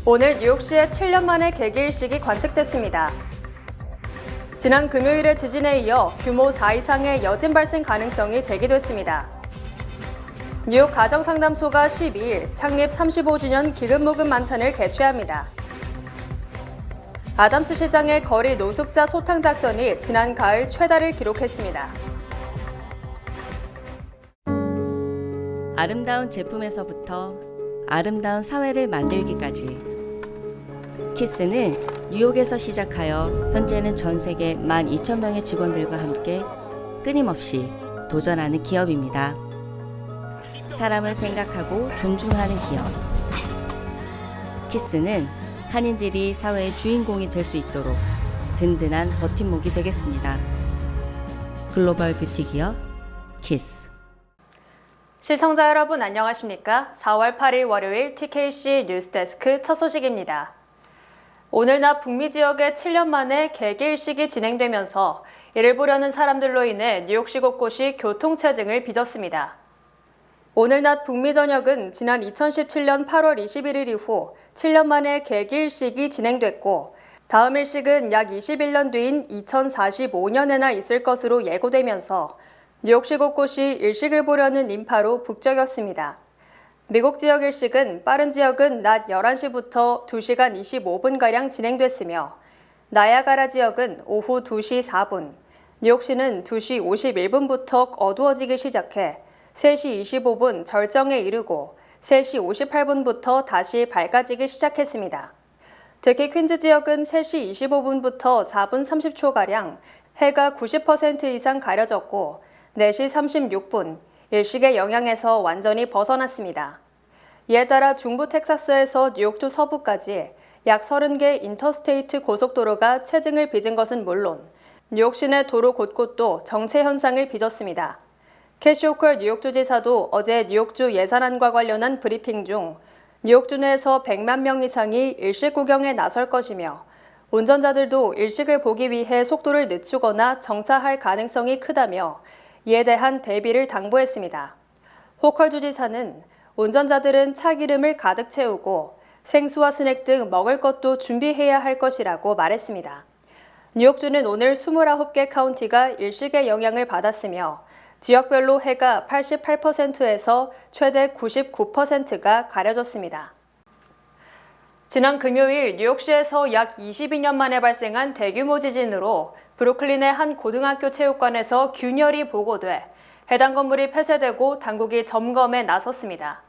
오늘 뉴욕시에 7년 만에 개기일식이 관측됐습니다. 지난 금요일의 지진에 이어 규모 4 이상의 여진 발생 가능성이 제기됐습니다. 뉴욕 가정상담소가 12일 창립 35주년 기금모금 만찬을 개최합니다. 아담스 시장의 거리 노숙자 소탕 작전이 지난 가을 최다를 기록했습니다. 아름다운 제품에서부터 아름다운 사회를 만들기까지 키스는 뉴욕에서 시작하여 현재는 전 세계 12,000명의 직원들과 함께 끊임없이 도전하는 기업입니다. 사람을 생각하고 존중하는 기업. 키스는 한인들이 사회의 주인공이 될 수 있도록 든든한 버팀목이 되겠습니다. 글로벌 뷰티 기업 키스. 시청자 여러분 안녕하십니까? 4월 8일 월요일 TKC 뉴스데스크 첫 소식입니다. 오늘 낮 북미 지역에 7년 만에 개기일식이 진행되면서 이를 보려는 사람들로 인해 뉴욕시 곳곳이 교통체증을 빚었습니다. 오늘 낮 북미 전역은 지난 2017년 8월 21일 이후 7년 만에 개기일식이 진행됐고 다음 일식은 약 21년 뒤인 2045년에나 있을 것으로 예고되면서 뉴욕시 곳곳이 일식을 보려는 인파로 북적였습니다. 미국 지역 일식은 빠른 지역은 낮 11시부터 2시간 25분가량 진행됐으며 나야가라 지역은 오후 2시 4분, 뉴욕시는 2시 51분부터 어두워지기 시작해 3시 25분 절정에 이르고 3시 58분부터 다시 밝아지기 시작했습니다. 특히 퀸즈 지역은 3시 25분부터 4분 30초가량 해가 90% 이상 가려졌고 4시 36분, 일식의 영향에서 완전히 벗어났습니다. 이에 따라 중부 텍사스에서 뉴욕주 서부까지 약 30개 인터스테이트 고속도로가 체증을 빚은 것은 물론 뉴욕 시내 도로 곳곳도 정체 현상을 빚었습니다. 캐시 호컬 뉴욕주 지사도 어제 뉴욕주 예산안과 관련한 브리핑 중 뉴욕주 내에서 100만 명 이상이 일식 구경에 나설 것이며 운전자들도 일식을 보기 위해 속도를 늦추거나 정차할 가능성이 크다며 이에 대한 대비를 당부했습니다. 호컬 주지사는 운전자들은 차 기름을 가득 채우고 생수와 스낵 등 먹을 것도 준비해야 할 것이라고 말했습니다. 뉴욕주는 오늘 29개 카운티가 일식의 영향을 받았으며 지역별로 해가 88%에서 최대 99%가 가려졌습니다. 지난 금요일 뉴욕시에서 약 22년 만에 발생한 대규모 지진으로 브루클린의 한 고등학교 체육관에서 균열이 보고돼 해당 건물이 폐쇄되고 당국이 점검에 나섰습니다.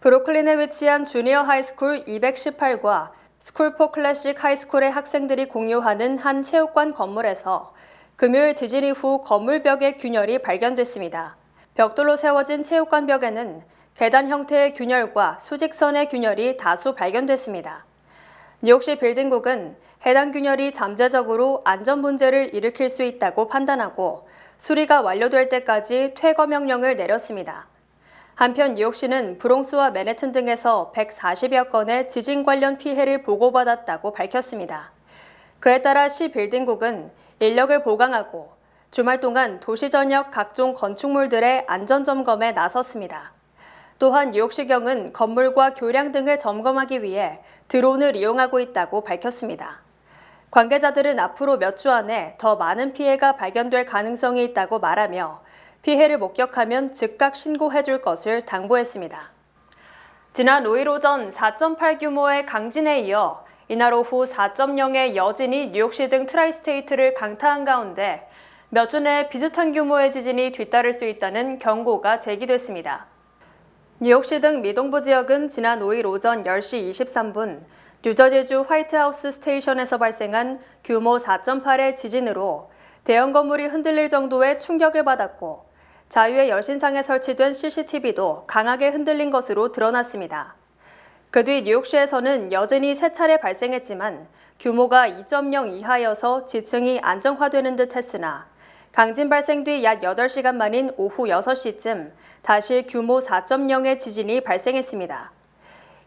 브루클린에 위치한 주니어 하이스쿨 218과 스쿨포 클래식 하이스쿨의 학생들이 공유하는 한 체육관 건물에서 금요일 지진 이후 건물 벽에 균열이 발견됐습니다. 벽돌로 세워진 체육관 벽에는 계단 형태의 균열과 수직선의 균열이 다수 발견됐습니다. 뉴욕시 빌딩국은 해당 균열이 잠재적으로 안전 문제를 일으킬 수 있다고 판단하고 수리가 완료될 때까지 퇴거 명령을 내렸습니다. 한편 뉴욕시는 브롱스와 맨해튼 등에서 140여 건의 지진 관련 피해를 보고받았다고 밝혔습니다. 그에 따라 시 빌딩국은 인력을 보강하고 주말 동안 도시 전역 각종 건축물들의 안전 점검에 나섰습니다. 또한 뉴욕시경은 건물과 교량 등을 점검하기 위해 드론을 이용하고 있다고 밝혔습니다. 관계자들은 앞으로 몇 주 안에 더 많은 피해가 발견될 가능성이 있다고 말하며 피해를 목격하면 즉각 신고해 줄 것을 당부했습니다. 지난 5일 오전 4.8 규모의 강진에 이어 이날 오후 4.0의 여진이 뉴욕시 등 트라이스테이트를 강타한 가운데 몇 주 내에 비슷한 규모의 지진이 뒤따를 수 있다는 경고가 제기됐습니다. 뉴욕시 등 미동부 지역은 지난 5일 오전 10시 23분 뉴저지주 화이트하우스 스테이션에서 발생한 규모 4.8의 지진으로 대형 건물이 흔들릴 정도의 충격을 받았고 자유의 여신상에 설치된 CCTV도 강하게 흔들린 것으로 드러났습니다. 그 뒤 뉴욕시에서는 여진이 3차례 발생했지만 규모가 2.0 이하여서 지층이 안정화되는 듯 했으나 강진 발생 뒤 약 8시간 만인 오후 6시쯤 다시 규모 4.0의 지진이 발생했습니다.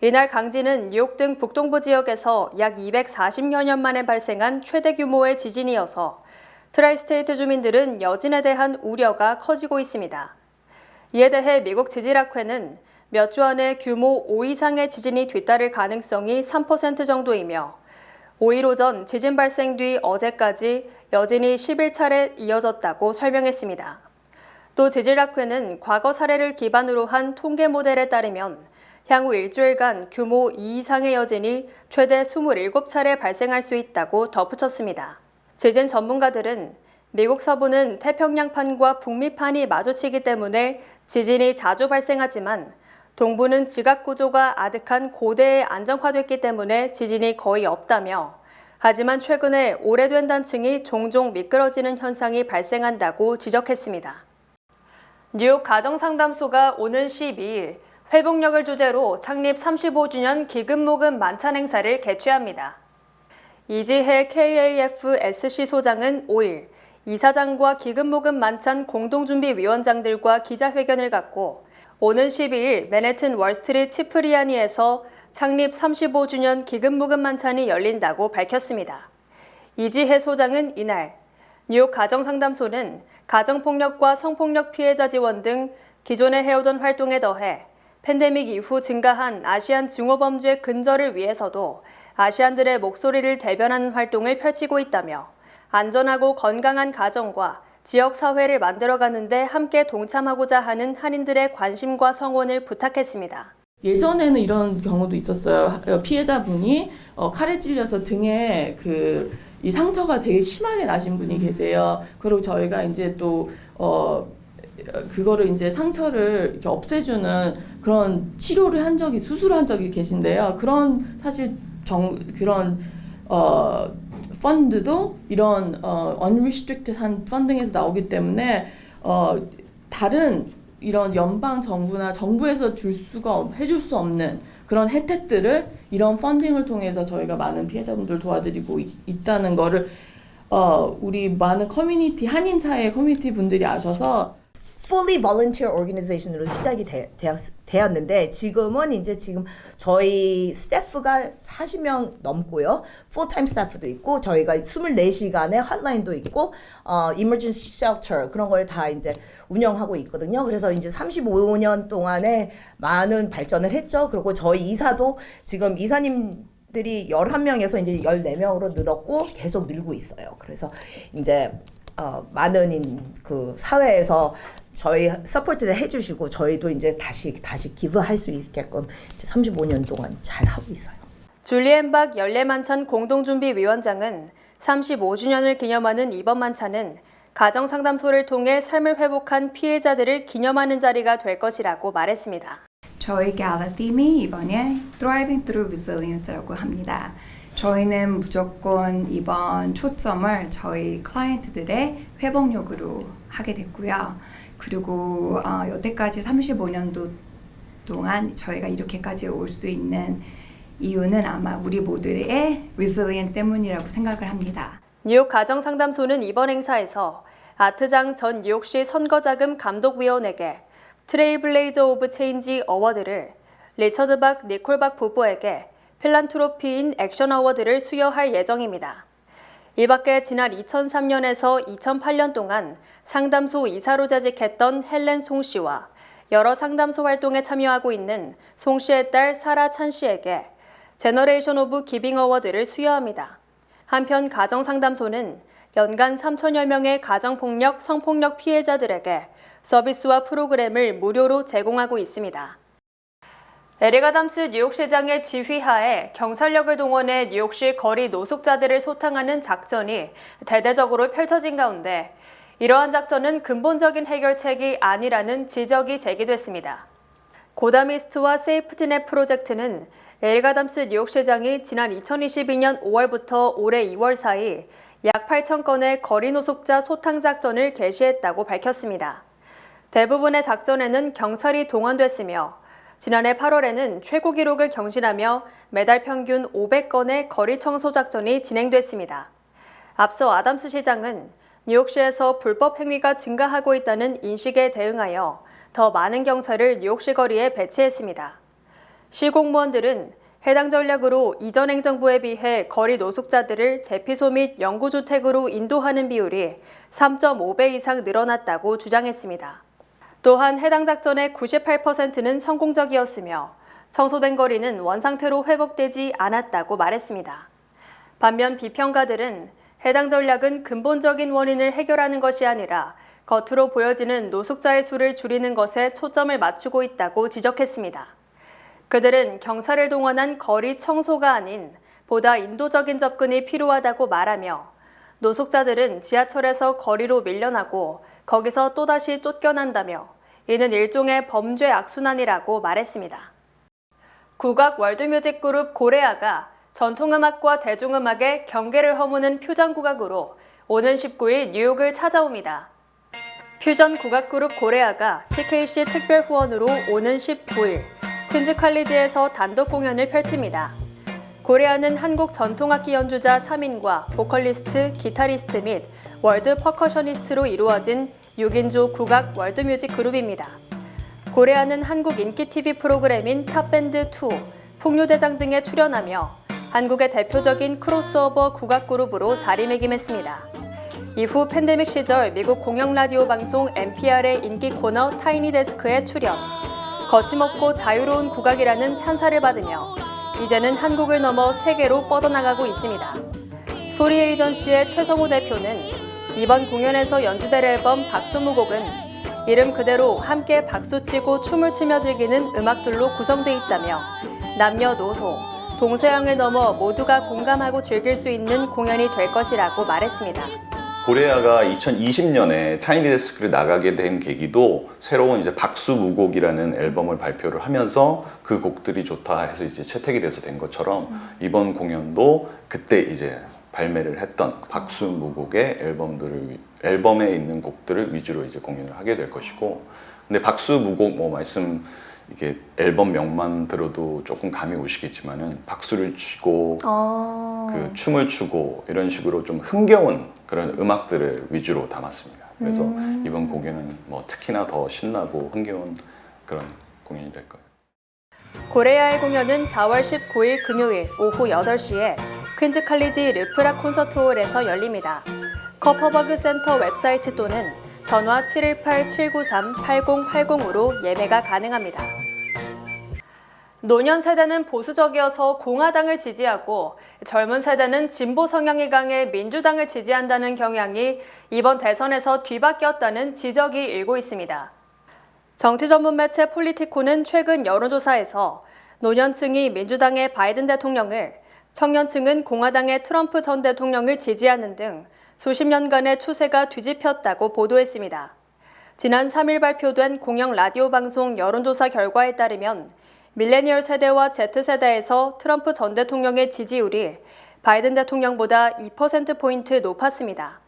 이날 강진은 뉴욕 등 북동부 지역에서 약 240여 년 만에 발생한 최대 규모의 지진이어서 트라이스테이트 주민들은 여진에 대한 우려가 커지고 있습니다. 이에 대해 미국 지질학회는 몇 주 안에 규모 5 이상의 지진이 뒤따를 가능성이 3% 정도이며 5일 오전 지진 발생 뒤 어제까지 여진이 11차례 이어졌다고 설명했습니다. 또 지질학회는 과거 사례를 기반으로 한 통계 모델에 따르면 향후 일주일간 규모 2 이상의 여진이 최대 27차례 발생할 수 있다고 덧붙였습니다. 지진 전문가들은 미국 서부는 태평양판과 북미판이 마주치기 때문에 지진이 자주 발생하지만 동부는 지각 구조가 아득한 고대에 안정화됐기 때문에 지진이 거의 없다며 하지만 최근에 오래된 단층이 종종 미끄러지는 현상이 발생한다고 지적했습니다. 뉴욕 가정상담소가 오는 12일 회복력을 주제로 창립 35주년 기금모금 만찬 행사를 개최합니다. 이지혜 KAFSC 소장은 5일 이사장과 기금모금 만찬 공동준비위원장들과 기자회견을 갖고 오는 12일 맨해튼 월스트리트 치프리아니에서 창립 35주년 기금모금 만찬이 열린다고 밝혔습니다. 이지혜 소장은 이날 뉴욕 가정상담소는 가정폭력과 성폭력 피해자 지원 등 기존에 해오던 활동에 더해 팬데믹 이후 증가한 아시안 증오범죄 근절을 위해서도 아시안들의 목소리를 대변하는 활동을 펼치고 있다며 안전하고 건강한 가정과 지역사회를 만들어가는데 함께 동참하고자 하는 한인들의 관심과 성원을 부탁했습니다. 예전에는 이런 경우도 있었어요. 피해자분이 칼에 찔려서 등에 이 상처가 되게 심하게 나신 분이 계세요. 그리고 저희가 이제 또 그거를 이제 상처를 이렇게 없애주는 그런 치료를 한 적이 수술을 한 적이 계신데요. 그런 사실 그런 펀드도 이런 unrestricted한 펀딩에서 나오기 때문에 다른 이런 연방 정부나 정부에서 해줄 수 없는 그런 혜택들을 이런 펀딩을 통해서 저희가 많은 피해자분들 도와드리고 있다는 거를 우리 많은 커뮤니티 한인 사회 커뮤니티 분들이 아셔서 fully volunteer organization으로 시작이 되었는데 지금은 지금 저희 스태프가 40명 넘고요. full-time 스태프도 있고 저희가 24시간의 핫라인도 있고 emergency shelter 그런 걸 다 이제 운영하고 있거든요. 그래서 이제 35년 동안에 많은 발전을 했죠. 그리고 저희 이사도 지금 이사님들이 11명에서 이제 14명으로 늘었고 계속 늘고 있어요. 그래서 이제 많은 그 사회에서 저희 서포트를 해주시고 저희도 이제 다시 기부할 수 있게끔 이제 35년 동안 잘 하고 있어요. 줄리엔 박 연례만찬 공동준비위원장은 35주년을 기념하는 이번 만찬은 가정상담소를 통해 삶을 회복한 피해자들을 기념하는 자리가 될 것이라고 말했습니다. 저희 갈라 팀이 이번에 Thriving Through Resilience라고 합니다. 저희는 무조건 이번 초점을 저희 클라이언트들의 회복력으로 하게 됐고요. 그리고 여태까지 35년도 동안 저희가 이렇게까지 올 수 있는 이유는 아마 우리 모두의 resilient 때문이라고 생각을 합니다. 뉴욕 가정상담소는 이번 행사에서 아트장 전 뉴욕시 선거자금 감독위원에게 트레일블레이저 오브 체인지 어워드를 리처드 박 니콜 박 부부에게 필란트로피인 액션 어워드를 수여할 예정입니다. 이 밖에 지난 2003년에서 2008년 동안 상담소 이사로 재직했던 헬렌 송 씨와 여러 상담소 활동에 참여하고 있는 송 씨의 딸 사라 찬 씨에게 제너레이션 오브 기빙 어워드를 수여합니다. 한편 가정상담소는 연간 3천여 명의 가정폭력, 성폭력 피해자들에게 서비스와 프로그램을 무료로 제공하고 있습니다. 에릭 아담스 뉴욕시장의 지휘하에 경찰력을 동원해 뉴욕시 거리 노숙자들을 소탕하는 작전이 대대적으로 펼쳐진 가운데 이러한 작전은 근본적인 해결책이 아니라는 지적이 제기됐습니다. 고다미스트와 세이프티넷 프로젝트는 에릭 아담스 뉴욕시장이 지난 2022년 5월부터 올해 2월 사이 약 8천 건의 거리 노숙자 소탕 작전을 개시했다고 밝혔습니다. 대부분의 작전에는 경찰이 동원됐으며 지난해 8월에는 최고 기록을 경신하며 매달 평균 500건의 거리 청소 작전이 진행됐습니다. 앞서 아담스 시장은 뉴욕시에서 불법 행위가 증가하고 있다는 인식에 대응하여 더 많은 경찰을 뉴욕시 거리에 배치했습니다. 시 공무원들은 해당 전략으로 이전 행정부에 비해 거리 노숙자들을 대피소 및 영구주택으로 인도하는 비율이 3.5배 이상 늘어났다고 주장했습니다. 또한 해당 작전의 98%는 성공적이었으며 청소된 거리는 원상태로 회복되지 않았다고 말했습니다. 반면 비평가들은 해당 전략은 근본적인 원인을 해결하는 것이 아니라 겉으로 보여지는 노숙자의 수를 줄이는 것에 초점을 맞추고 있다고 지적했습니다. 그들은 경찰을 동원한 거리 청소가 아닌 보다 인도적인 접근이 필요하다고 말하며 노숙자들은 지하철에서 거리로 밀려나고 거기서 또다시 쫓겨난다며 이는 일종의 범죄 악순환이라고 말했습니다. 국악 월드뮤직 그룹 고레아가 전통음악과 대중음악의 경계를 허무는 퓨전 국악으로 오는 19일 뉴욕을 찾아옵니다. 퓨전 국악 그룹 고레아가 TKC 특별 후원으로 오는 19일 퀸즈 칼리지에서 단독 공연을 펼칩니다. 고레아는 한국 전통악기 연주자 3인과 보컬리스트, 기타리스트 및 월드 퍼커셔니스트로 이루어진 6인조 국악 월드뮤직 그룹입니다. 고레아는 한국 인기 TV 프로그램인 탑밴드2, 풍류대장 등에 출연하며 한국의 대표적인 크로스오버 국악 그룹으로 자리매김했습니다. 이후 팬데믹 시절 미국 공영 라디오 방송 NPR의 인기 코너 타이니 데스크에 출연, 거침없고 자유로운 국악이라는 찬사를 받으며 이제는 한국을 넘어 세계로 뻗어나가고 있습니다. 소리 에이전시의 최성우 대표는 이번 공연에서 연주될 앨범 박수무곡은 이름 그대로 함께 박수치고 춤을 추며 즐기는 음악들로 구성되어 있다며 남녀노소, 동서양을 넘어 모두가 공감하고 즐길 수 있는 공연이 될 것이라고 말했습니다. 고레아가 2020년에 타이니 데스크를 나가게 된 계기도 새로운 이제 박수무곡이라는 앨범을 발표를 하면서 그 곡들이 좋다 해서 이제 채택이 돼서 된 것처럼 이번 공연도 그때 이제 발매를 했던 박수무곡의 앨범에 있는 곡들을 위주로 이제 공연을 하게 될 것이고, 근데 박수무곡 이게 앨범 명만 들어도 조금 감이 오시겠지만은 박수를 치고 그 춤을 추고 이런 식으로 좀 흥겨운 그런 음악들을 위주로 담았습니다. 그래서 이번 공연은 특히나 더 신나고 흥겨운 그런 공연이 될 거예요. 고레아의 공연은 4월 19일 금요일 오후 8시에 퀸즈 칼리지 르프라 콘서트홀에서 열립니다. 커퍼버그 센터 웹사이트 또는 전화 718-793-8080으로 예매가 가능합니다. 노년 세대는 보수적이어서 공화당을 지지하고 젊은 세대는 진보 성향이 강해 민주당을 지지한다는 경향이 이번 대선에서 뒤바뀌었다는 지적이 일고 있습니다. 정치 전문 매체 폴리티코는 최근 여론조사에서 노년층이 민주당의 바이든 대통령을, 청년층은 공화당의 트럼프 전 대통령을 지지하는 등 수십 년간의 추세가 뒤집혔다고 보도했습니다. 지난 3일 발표된 공영 라디오 방송 여론조사 결과에 따르면 밀레니얼 세대와 Z세대에서 트럼프 전 대통령의 지지율이 바이든 대통령보다 2%포인트 높았습니다.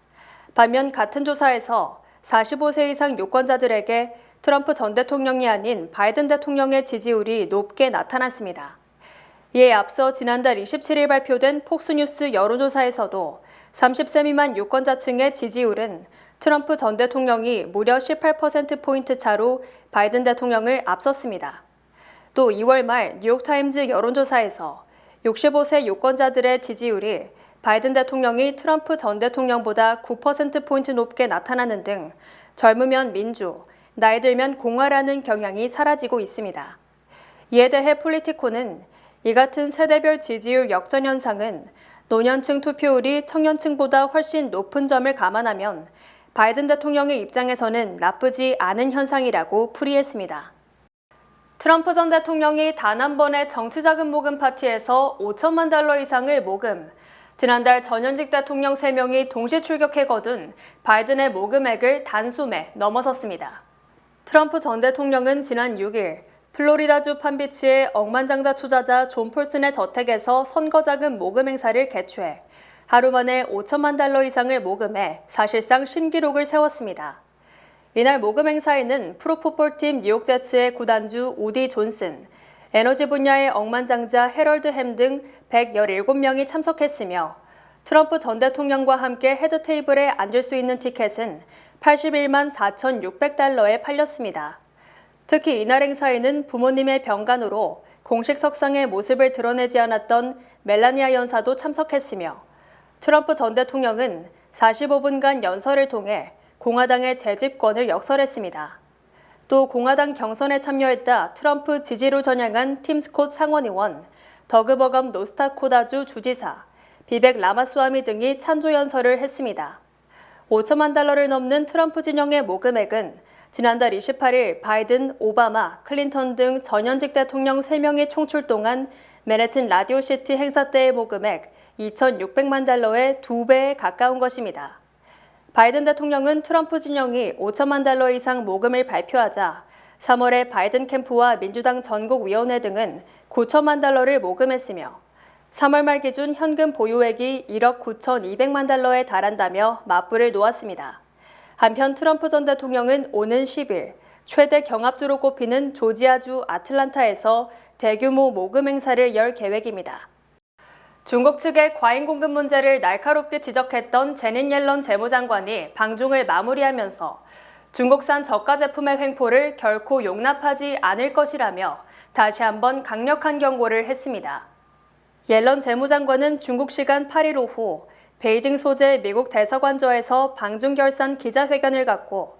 반면 같은 조사에서 45세 이상 유권자들에게 트럼프 전 대통령이 아닌 바이든 대통령의 지지율이 높게 나타났습니다. 이에 앞서 지난달 27일 발표된 폭스뉴스 여론조사에서도 30세 미만 유권자층의 지지율은 트럼프 전 대통령이 무려 18%포인트 차로 바이든 대통령을 앞섰습니다. 또 2월 말 뉴욕타임즈 여론조사에서 65세 유권자들의 지지율이 바이든 대통령이 트럼프 전 대통령보다 9%포인트 높게 나타나는 등 젊으면 민주, 나이 들면 공화라는 경향이 사라지고 있습니다. 이에 대해 폴리티코는 이 같은 세대별 지지율 역전 현상은 노년층 투표율이 청년층보다 훨씬 높은 점을 감안하면 바이든 대통령의 입장에서는 나쁘지 않은 현상이라고 풀이했습니다. 트럼프 전 대통령이 단 한 번의 정치자금 모금 파티에서 $5천만 이상을 모금, 지난달 전현직 대통령 3명이 동시 출격해 거둔 바이든의 모금액을 단숨에 넘어섰습니다. 트럼프 전 대통령은 지난 6일 플로리다주 판비치의 억만장자 투자자 존 폴슨의 저택에서 선거자금 모금 행사를 개최해 하루 만에 $5천만 이상을 모금해 사실상 신기록을 세웠습니다. 이날 모금 행사에는 프로풋볼팀 뉴욕 제츠의 구단주 우디 존슨, 에너지 분야의 억만장자 해럴드 햄 등 117명이 참석했으며 트럼프 전 대통령과 함께 헤드 테이블에 앉을 수 있는 티켓은 81만 4,600달러에 팔렸습니다. 특히 이날 행사에는 부모님의 병간호로 공식 석상의 모습을 드러내지 않았던 멜라니아 여사도 참석했으며 트럼프 전 대통령은 45분간 연설을 통해 공화당의 재집권을 역설했습니다. 또 공화당 경선에 참여했다 트럼프 지지로 전향한 팀 스콧 상원의원, 더그버검 노스타코다주 주지사, 비벡 라마스와미 등이 찬조 연설을 했습니다. 5천만 달러를 넘는 트럼프 진영의 모금액은 지난달 28일 바이든, 오바마, 클린턴 등 전현직 대통령 3명이 총출동한 맨해튼 라디오시티 행사 때의 모금액 2,600만 달러의 2배에 가까운 것입니다. 바이든 대통령은 트럼프 진영이 5천만 달러 이상 모금을 발표하자 3월에 바이든 캠프와 민주당 전국위원회 등은 9천만 달러를 모금했으며 3월 말 기준 현금 보유액이 1억 9,200만 달러에 달한다며 맞불을 놓았습니다. 한편 트럼프 전 대통령은 오는 10일 최대 경합주로 꼽히는 조지아주 아틀란타에서 대규모 모금 행사를 열 계획입니다. 중국 측의 과잉 공급 문제를 날카롭게 지적했던 제닛 옐런 재무장관이 방중을 마무리하면서 중국산 저가 제품의 횡포를 결코 용납하지 않을 것이라며 다시 한번 강력한 경고를 했습니다. 옐런 재무장관은 중국 시간 8일 오후 베이징 소재 미국 대사관저에서 방중 결산 기자회견을 갖고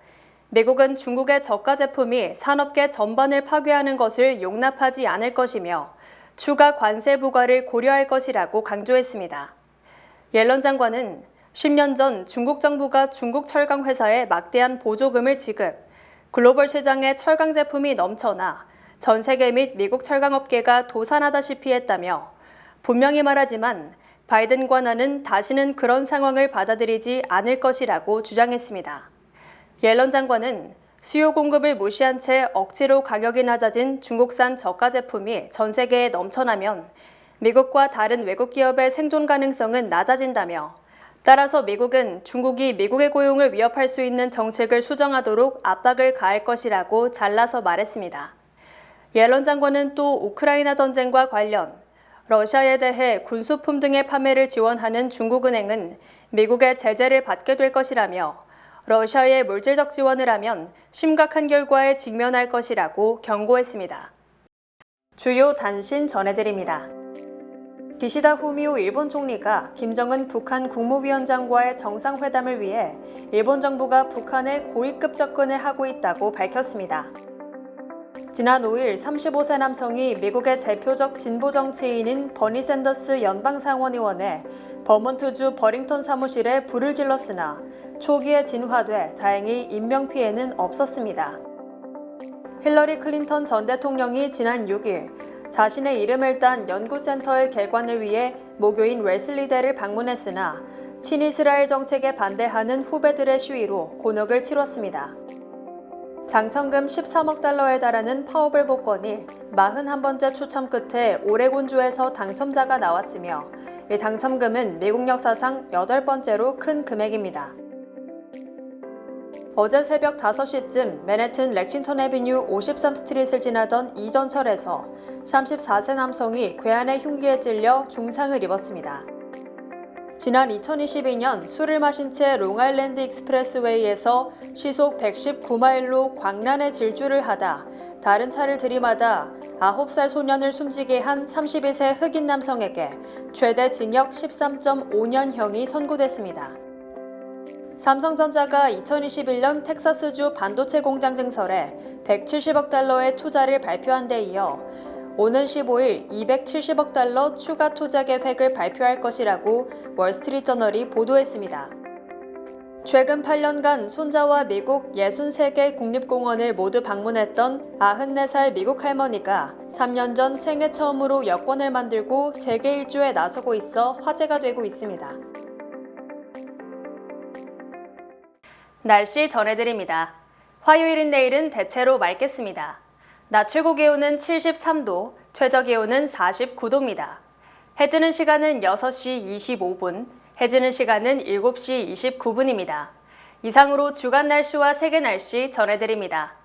미국은 중국의 저가 제품이 산업계 전반을 파괴하는 것을 용납하지 않을 것이며 추가 관세 부과를 고려할 것이라고 강조했습니다. 옐런 장관은 10년 전 중국 정부가 중국 철강 회사에 막대한 보조금을 지급, 글로벌 시장에 철강 제품이 넘쳐나 전 세계 및 미국 철강업계가 도산하다시피 했다며 분명히 말하지만 바이든과 나는 다시는 그런 상황을 받아들이지 않을 것이라고 주장했습니다. 옐런 장관은 수요 공급을 무시한 채 억지로 가격이 낮아진 중국산 저가 제품이 전 세계에 넘쳐나면 미국과 다른 외국 기업의 생존 가능성은 낮아진다며 따라서 미국은 중국이 미국의 고용을 위협할 수 있는 정책을 수정하도록 압박을 가할 것이라고 잘라서 말했습니다. 옐런 장관은 또 우크라이나 전쟁과 관련 러시아에 대해 군수품 등의 판매를 지원하는 중국은행은 미국의 제재를 받게 될 것이라며 러시아에 물질적 지원을 하면 심각한 결과에 직면할 것이라고 경고했습니다. 주요 단신 전해드립니다. 기시다 후미오 일본 총리가 김정은 북한 국무위원장과의 정상회담을 위해 일본 정부가 북한에 고위급 접근을 하고 있다고 밝혔습니다. 지난 5일 35세 남성이 미국의 대표적 진보 정치인인 버니 샌더스 연방상원의원의 버몬트주 버링턴 사무실에 불을 질렀으나 초기에 진화돼 다행히 인명피해는 없었습니다. 힐러리 클린턴 전 대통령이 지난 6일 자신의 이름을 딴 연구센터의 개관을 위해 모교인 웨슬리대를 방문했으나 친이스라엘 정책에 반대하는 후배들의 시위로 곤혹을 치렀습니다. 당첨금 13억 달러에 달하는 파워블 복권이 41번째 추첨 끝에 오레곤주에서 당첨자가 나왔으며 이 당첨금은 미국 역사상 8번째로 큰 금액입니다. 어제 새벽 5시쯤 맨해튼 렉싱턴 애비뉴 53스트릿을 지나던 이 전철에서 34세 남성이 괴한의 흉기에 찔려 중상을 입었습니다. 지난 2022년 술을 마신 채 롱아일랜드 익스프레스웨이에서 시속 119마일로 광란에 질주를 하다 다른 차를 들이마다 9살 소년을 숨지게 한 32세 흑인 남성에게 최대 징역 13.5년형이 선고됐습니다. 삼성전자가 2021년 텍사스주 반도체 공장 증설에 170억 달러의 투자를 발표한 데 이어 오는 15일 270억 달러 추가 투자 계획을 발표할 것이라고 월스트리트저널이 보도했습니다. 최근 8년간 손자와 미국 63개 국립공원을 모두 방문했던 94살 미국 할머니가 3년 전 생애 처음으로 여권을 만들고 세계 일주에 나서고 있어 화제가 되고 있습니다. 날씨 전해드립니다. 화요일인 내일은 대체로 맑겠습니다. 낮 최고 기온은 73도, 최저 기온은 49도입니다. 해 뜨는 시간은 6시 25분, 해 지는 시간은 7시 29분입니다. 이상으로 주간 날씨와 세계 날씨 전해드립니다.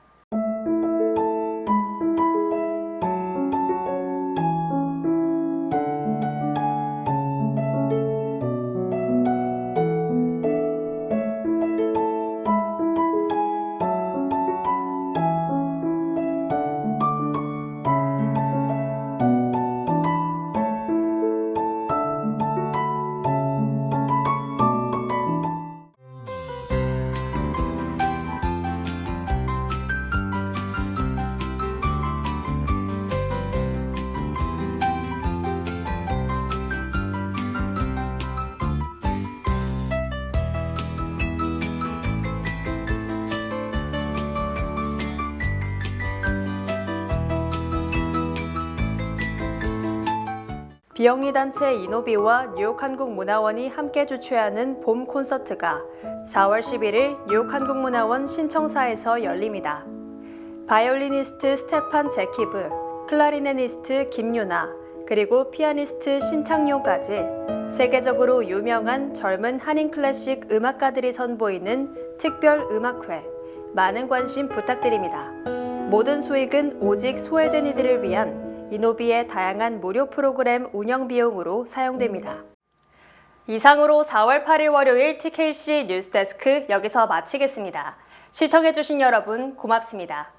비영리 단체 이노비와 뉴욕 한국문화원이 함께 주최하는 봄 콘서트가 4월 11일 뉴욕 한국문화원 신청사에서 열립니다. 바이올리니스트 스테판 제키브, 클라리네니스트 김유나, 그리고 피아니스트 신창용까지 세계적으로 유명한 젊은 한인 클래식 음악가들이 선보이는 특별 음악회, 많은 관심 부탁드립니다. 모든 수익은 오직 소외된 이들을 위한 이노비의 다양한 무료 프로그램 운영 비용으로 사용됩니다. 이상으로 4월 8일 월요일 TKC 뉴스데스크 여기서 마치겠습니다. 시청해주신 여러분 고맙습니다.